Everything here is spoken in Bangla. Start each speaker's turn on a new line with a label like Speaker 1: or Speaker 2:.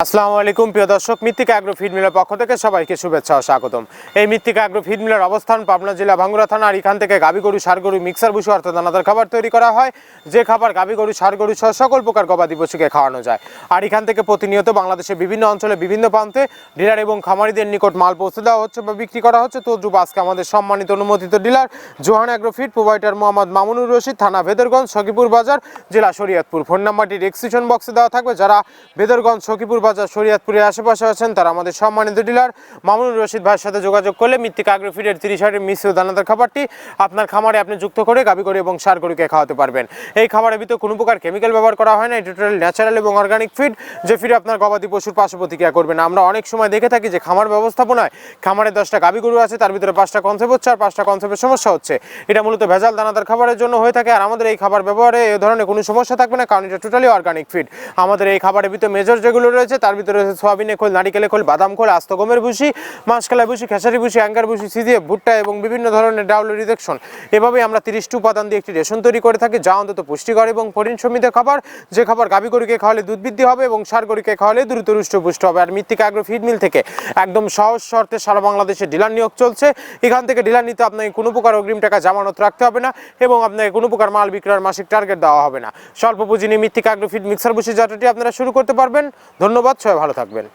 Speaker 1: আসসালামু আলাইকুম প্রিয় দর্শক, মৃত্তিকা অ্যাগ্রো ফিড মিলের পক্ষ থেকে সবাইকে শুভেচ্ছা ও স্বাগতম। এই মৃত্তিকা অ্যাগ্রো ফিড মিলের অবস্থান পাবনা জেলা ভাঙ্গুড়া থানা। আর এখান থেকে গাভী গরু, ষাঁড় গরু, মিক্সার ভুসি অর্থাৎ দানাদার খাবার তৈরি করা হয়, যে খাবার গাভী গরু, ষাঁড় গরু সহ সকল প্রকার গবাদি পশুকে খাওয়ানো যায়। আর এখান থেকে প্রতিনিয়ত বাংলাদেশের বিভিন্ন অঞ্চলে বিভিন্ন প্রান্তে ডিলার এবং খামারিদের নিকট মাল পৌঁছে দেওয়া হচ্ছে বা বিক্রি করা হচ্ছে। তো আজকে আমাদের সম্মানিত অনুমোদিত dealer Johan agro feed, provider Mohammad Mamunur Rashid, থানা ভেদরগঞ্জ, সখীপুর বাজার, জেলা শরীয়তপুর। ফোন নাম্বারটি ডেসক্রিপশন বক্সে দেওয়া থাকবে। যারা ভেদরগঞ্জ, সখীপুর বাজার, শরীয়তপুরের আশেপাশে আছেন তারা আমাদের সম্মানিত ডিলার মামুনুর রশিদ ভাইয়ের সাথে যোগাযোগ করলে মৃত্তিকা অ্যাগ্রো ফিডের 30 মিশ্র দানাদার খাবারটি আপনার খামারে আপনি যুক্ত করে গাভী গরু এবং ষাঁড় গরুকে খাওয়াতে পারবেন। এই খাবারের ভিতরে কোনো প্রকার কেমিক্যাল ব্যবহার করা হয় না। এটা টোটাল ন্যাচারাল এবং অর্গানিক ফিড, যে ফিড আপনার গবাদি পশুর পার্শ্ব প্রতিক্রিয়া করবে না। আমরা অনেক সময় দেখে থাকি যে খামার ব্যবস্থাপনায় খামারে 10টা গাভী গরু আছে, তার ভিতরে 5টা কনসেপ্ট হচ্ছে আর 5টা কনসেপ্টের সমস্যা হচ্ছে। এটা মূলত ভেজাল দানাদার খাবারের জন্য হয়ে থাকে। আর আমাদের এই খাবার ব্যবহারে এই ধরনের কোনো সমস্যা থাকবে না, কারণ এটা টোটালি অর্গানিক ফিড। আমাদের এই খাবারের ভিতরে মেজর যেগুলো রয়েছে তার ভিতরে রয়েছে সোয়াবিনের খোল, নারিকেলের খোল, বাদাম খোল, আস্ত গমের ভুসি, মাসকলাই ভুসি, খেসারি ভুসি, অ্যাঙ্গার ভুসি, সিজিএফ, ভুট্টা এবং বিভিন্ন ধরনের ডাউল রিজেকশন। এভাবেই আমরা 30টি উপাদান দিয়ে একটি রেশন তৈরি করে থাকি, যা অন্তত পুষ্টিকর এবং প্রোটিন সমৃদ্ধ খাবার, যে খাবার গাভী গরুকে খাওয়ালে দুধ বৃদ্ধি হবে এবং ষাঁড় গরুকে খাওয়ালে দ্রুত হৃষ্টপুষ্ট হবে। আর মৃত্তিকা অ্যাগ্রো ফিড মিল থেকে একদম সহজ শর্তে সারা বাংলাদেশে ডিলার নিয়োগ চলছে। এখান থেকে ডিলার নিতে আপনাকে কোনো প্রকার অগ্রিম টাকা জামানত রাখতে হবে না এবং আপনাকে কোনো প্রকার মাল বিক্রয়ের মাসিক টার্গেট দেওয়া হবে না। স্বল্প পুঁজি নিয়ে মৃত্তিকা অ্যাগ্রো ফিড মিক্সার ভুসি যাত্রাটি আপনারা শুরু করতে পারবেন। ধন্যবাদ, সবাই ভালো থাকবেন।